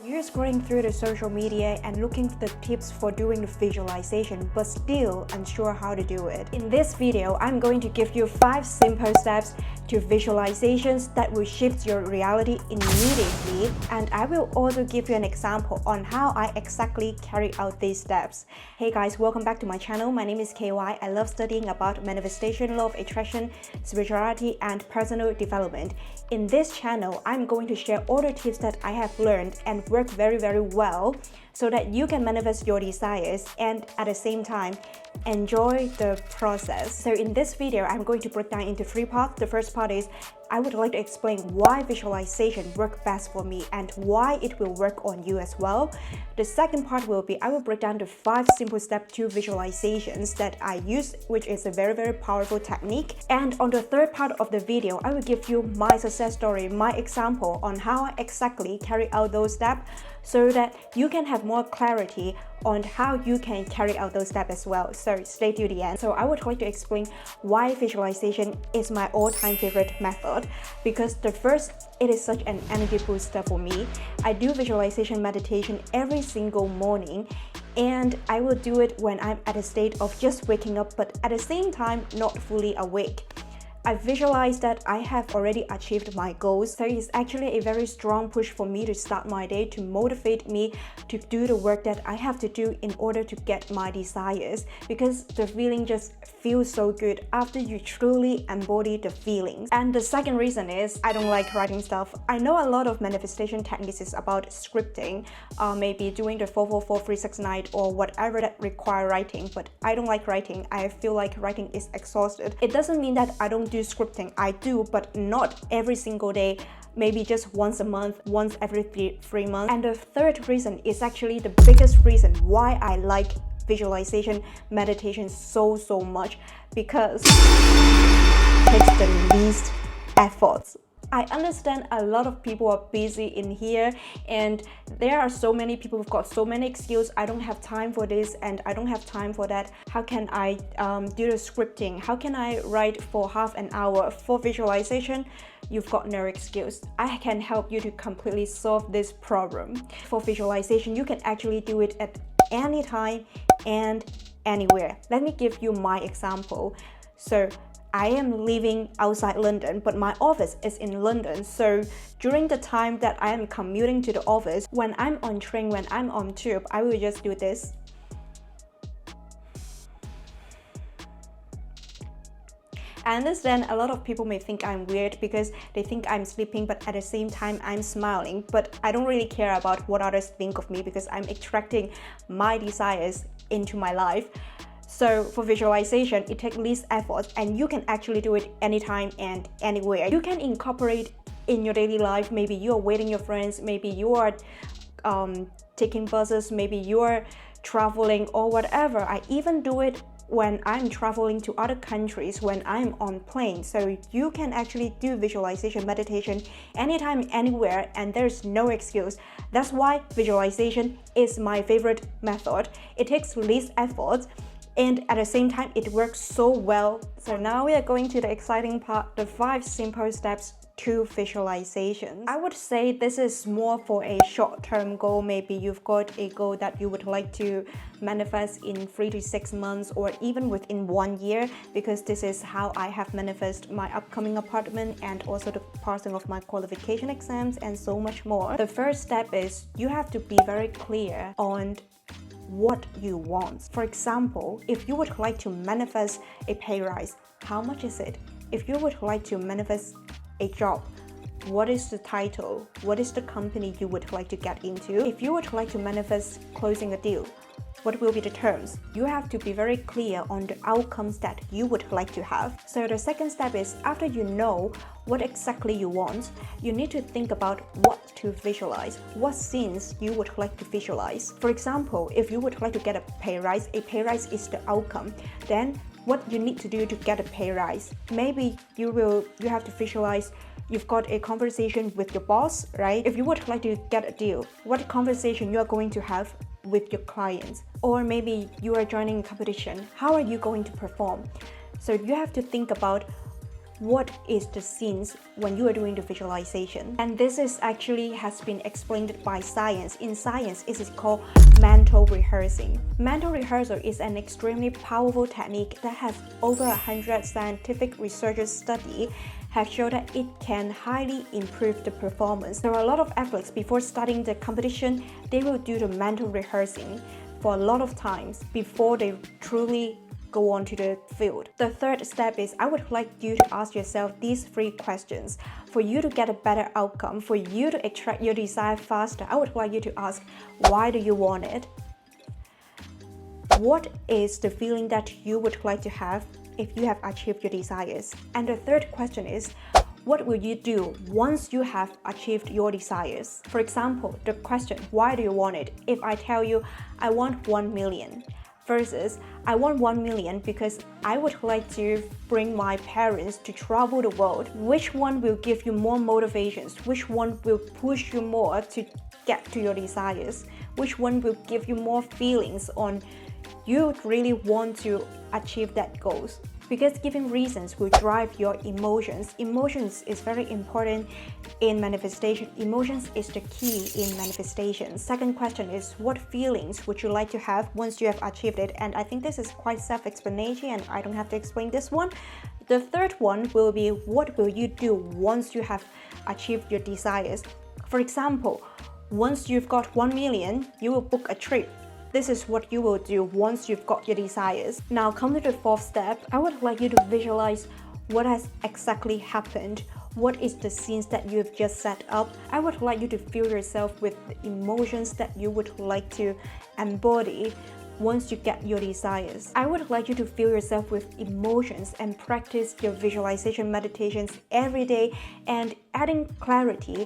You're scrolling through the social media and looking for the tips for doing the visualization but still unsure how to do it. In this video, I'm going to give you 5 simple steps to visualizations that will shift your reality immediately, and I will also give you an example on how I exactly carry out these steps. Hey guys, welcome back to my channel. My name is KY. I love studying about manifestation, law of attraction, spirituality, and personal development. In this channel, I'm going to share all the tips that I have learned and work very well so that you can manifest your desires and at the same time enjoy the process. So in this video, I'm going to break down into 3 parts. The first part is I would like to explain why visualization works best for me and why it will work on you as well. The second part will be I will break down the 5 simple steps to visualizations that I use, which is a very powerful technique. And on the third part of the video, I will give you my success story, my example on how I exactly carry out those steps so that you can have more clarity on how you can carry out those steps as well. So stay till the end. So I would like to explain why visualization is my all-time favorite method, because the first, it is such an energy booster for me. I do visualization meditation every single morning, and I will do it when I'm at a state of just waking up but at the same time not fully awake. I visualize that I have already achieved my goals, so it's actually a very strong push for me to start my day, to motivate me to do the work that I have to do in order to get my desires, because the feeling just feels so good after you truly embody the feelings. And the second reason is I don't like writing stuff. I know a lot of manifestation techniques is about scripting, maybe doing the 4-4-4-3-6-9 or whatever that require writing, but I don't like writing. I feel like writing is exhausted. It doesn't mean that I don't do scripting. I do, but not every single day, maybe just once a month, once every three months. And the third reason is actually the biggest reason why I like visualization meditation so much, because it takes the least efforts. I understand a lot of people are busy in here, and there are so many people who've got so many excuses. I don't have time for this and I don't have time for that. How can I do the scripting? How can I write for half an hour? For visualization, you've got no excuse. I can help you to completely solve this problem. For visualization, you can actually do it at any time and anywhere. Let me give you my example. So I am living outside London, but my office is in London. So during the time that I am commuting to the office, when I'm on train, when I'm on tube, I will just do this. I understand a lot of people may think I'm weird because they think I'm sleeping, but at the same time I'm smiling. But I don't really care about what others think of me because I'm attracting my desires into my life. So for visualization, it takes least effort and you can actually do it anytime and anywhere. You can incorporate in your daily life. Maybe you are waiting your friends, maybe you are taking buses, maybe you are traveling or whatever. I even do it when I'm traveling to other countries, when I'm on plane. So you can actually do visualization meditation anytime, anywhere, and there's no excuse. That's why visualization is my favorite method. It takes least effort, and at the same time it works so well. So now we are going to the exciting part, the 5 simple steps to visualization. I would say this is more for a short-term goal. Maybe you've got a goal that you would like to manifest in 3 to 6 months or even within 1 year, because this is how I have manifested my upcoming apartment and also the passing of my qualification exams and so much more. The first step is you have to be very clear on what you want. For example, if you would like to manifest a pay rise, how much is it? If you would like to manifest a job, what is the title? What is the company you would like to get into? If you would like to manifest closing a deal, what will be the terms? You have to be very clear on the outcomes that you would like to have. So the second step is, after you know what exactly you want, you need to think about what to visualize, what scenes you would like to visualize. For example, if you would like to get a pay rise is the outcome. Then what you need to do to get a pay rise? Maybe you have to visualize you've got a conversation with your boss, right? If you would like to get a deal, what conversation you are going to have with your clients? Or maybe you are joining a competition, how are you going to perform? So you have to think about what is the scenes when you are doing the visualization. And this is actually has been explained by science. In science, it is called mental rehearsing. Mental rehearsal is an extremely powerful technique that has over 100 scientific researchers study have shown that it can highly improve the performance. There are a lot of athletes before starting the competition, they will do the mental rehearsing for a lot of times before they truly go on to the field. The third step is I would like you to ask yourself these 3 questions. For you to get a better outcome, for you to attract your desire faster, I would like you to ask, why do you want it? What is the feeling that you would like to have if you have achieved your desires? And the third question is, what will you do once you have achieved your desires? For example, the question, why do you want it? If I tell you, I want 1 million, versus I want 1 million because I would like to bring my parents to travel the world. Which one will give you more motivations? Which one will push you more to get to your desires? Which one will give you more feelings on you really want to achieve that goals? Because giving reasons will drive your emotions. Emotions is very important in manifestation. Emotions is the key in manifestation. Second question is, what feelings would you like to have once you have achieved it? And I think this is quite self-explanatory and I don't have to explain this one. The third one will be, what will you do once you have achieved your desires? For example, once you've got 1 million, you will book a trip. This is what you will do once you've got your desires. Now come to the fourth step. I would like you to visualize what has exactly happened. What is the scenes that you've just set up? I would like you to feel yourself with the emotions that you would like to embody once you get your desires. I would like you to feel yourself with emotions and practice your visualization meditations every day and adding clarity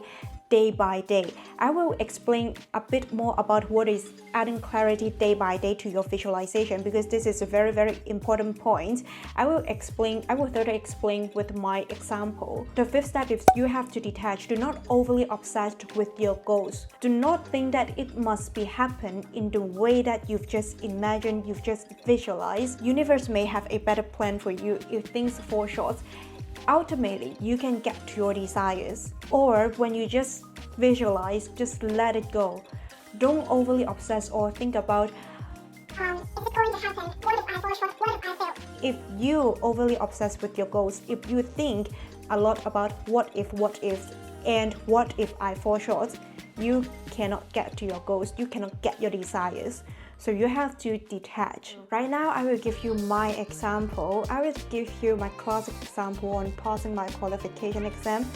day by day. I will explain a bit more about what is adding clarity day by day to your visualization, because this is a very, very important point. I will further explain with my example. The fifth step is you have to detach. Do not overly obsessed with your goals. Do not think that it must be happen in the way that you've just imagined, you've just visualized. Universe may have a better plan for you if things fall short. Ultimately, you can get to your desires. Or when you just visualize, just let it go. Don't overly obsess or think about is it going to happen? What if I fall short? What if I fail? If you overly obsess with your goals, if you think a lot about what if, and what if I fall short, you cannot get to your goals, you cannot get your desires. So you have to detach. Right now, I will give you my example. I will give you my classic example on passing my qualification exam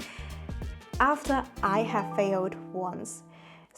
after I have failed once.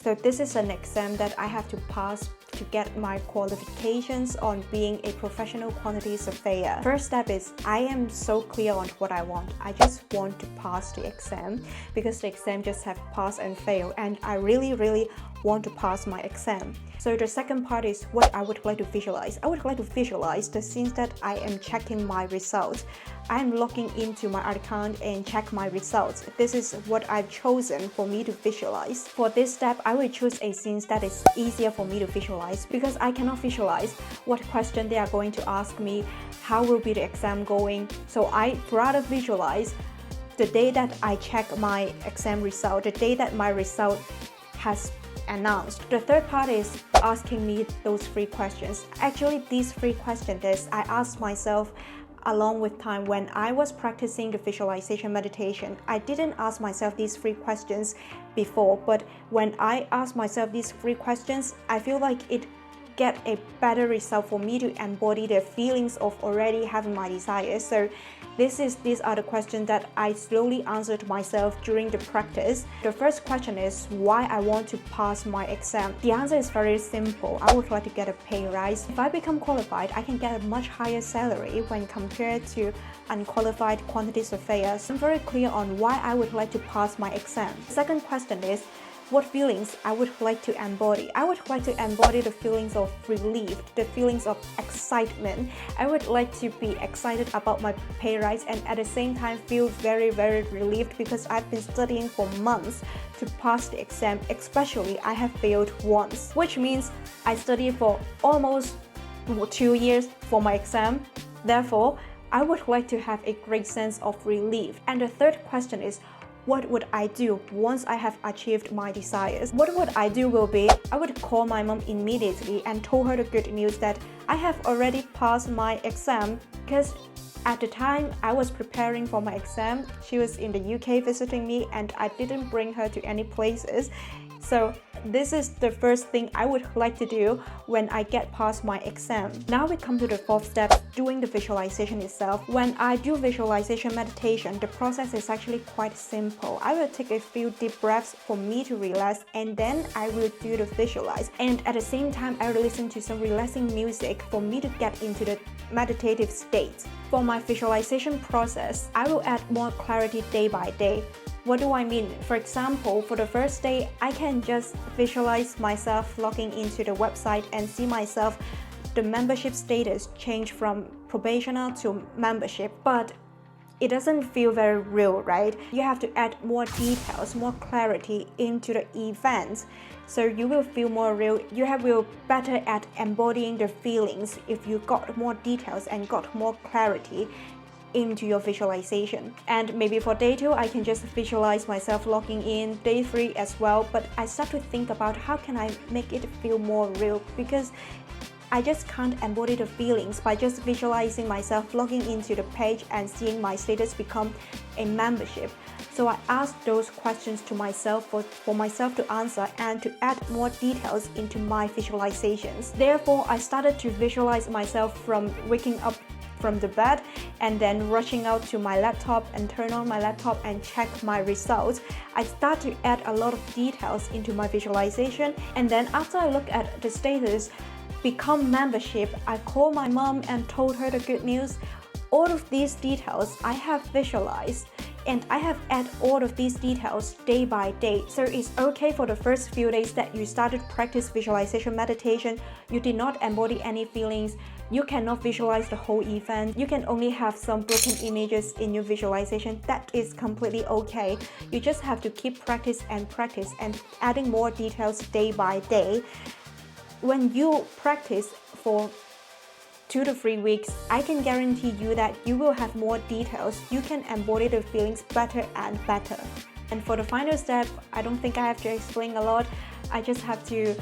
So this is an exam that I have to pass to get my qualifications on being a professional quantity surveyor. First step is I am so clear on what I want. I just want to pass the exam because the exam just have pass and fail, and I really want to pass my exam. So the second part is what I would like to visualize. I would like to visualize the scenes that I am checking my results. I am logging into my account and check my results. This is what I've chosen for me to visualize. For this step, I will choose a scene that is easier for me to visualize because I cannot visualize what question they are going to ask me, how will be the exam going. So I rather visualize the day that I check my exam result, the day that my result has announced. The third part is asking me those 3 questions. Actually, these 3 questions I asked myself along with time when I was practicing the visualization meditation. I didn't ask myself these 3 questions before, but when I asked myself these 3 questions, I feel like it get a better result for me to embody the feelings of already having my desires. So these are the questions that I slowly answered myself during the practice. The first question is why I want to pass my exam. The answer is very simple. I would like to get a pay rise. If I become qualified, I can get a much higher salary when compared to unqualified quantity surveyors. I'm very clear on why I would like to pass my exam. The second question is what feelings I would like to embody. I would like to embody the feelings of relief, the feelings of excitement. I would like to be excited about my pay rise and at the same time feel very relieved because I've been studying for months to pass the exam, especially I have failed once, which means I studied for almost 2 years for my exam. Therefore, I would like to have a great sense of relief. And the third question is, what would I do once I have achieved my desires? What would I do will be, I would call my mom immediately and told her the good news that I have already passed my exam, because at the time I was preparing for my exam, she was in the UK visiting me and I didn't bring her to any places. So this is the first thing I would like to do when I get past my exam. Now we come to the fourth step, doing the visualization itself. When I do visualization meditation, the process is actually quite simple. I will take a few deep breaths for me to relax, and then I will do the visualize. And at the same time, I will listen to some relaxing music for me to get into the meditative state. For my visualization process, I will add more clarity day by day. What do I mean? For example, for the first day, I can just visualize myself logging into the website and see myself, the membership status change from probationer to membership. But it doesn't feel very real, right? You have to add more details, more clarity into the events, so you will feel more real. You will better at embodying the feelings if you got more details and got more clarity into your visualization. And maybe for day 2, I can just visualize myself logging in, day 3 as well, but I start to think about how can I make it feel more real, because I just can't embody the feelings by just visualizing myself logging into the page and seeing my status become a membership. So I asked those questions to myself for myself to answer and to add more details into my visualizations. Therefore, I started to visualize myself from waking up from the bed and then rushing out to my laptop and turn on my laptop and check my results. I start to add a lot of details into my visualization, and then after I look at the status become membership, I called my mom and told her the good news. All of these details I have visualized, and I have added all of these details day by day. So it's okay for the first few days that you started practice visualization meditation, you did not embody any feelings, you cannot visualize the whole event, you can only have some broken images in your visualization. That is completely okay. You just have to keep practice and adding more details day by day. When you practice for 2 to 3 weeks, I can guarantee you that you will have more details. You can embody the feelings better and better. And for the final step, I don't think I have to explain a lot. I just have to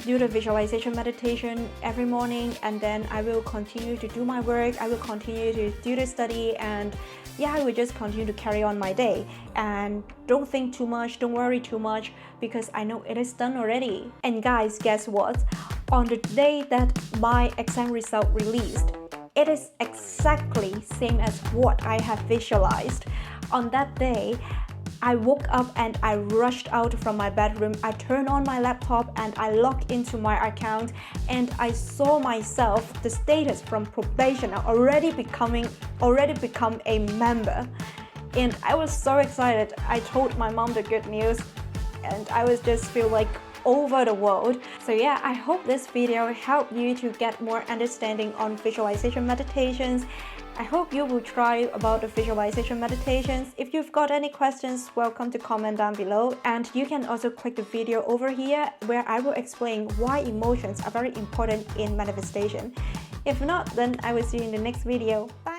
do the visualization meditation every morning, and then I will continue to do my work, I will continue to do the study, and I will just continue to carry on my day. And don't think too much, don't worry too much, because I know it is done already. And guys, guess what? On the day that my exam result released, it is exactly same as what I have visualized. On that day, I woke up and I rushed out from my bedroom. I turned on my laptop and I logged into my account, and I saw myself, the status from probationer already become a member. And I was so excited. I told my mom the good news, and I was just feel like over the world. So I hope this video helped you to get more understanding on visualization meditations. I hope you will try about the visualization meditations. If you've got any questions, welcome to comment down below. And you can also click the video over here where I will explain why emotions are very important in manifestation. If not, then I will see you in the next video. Bye!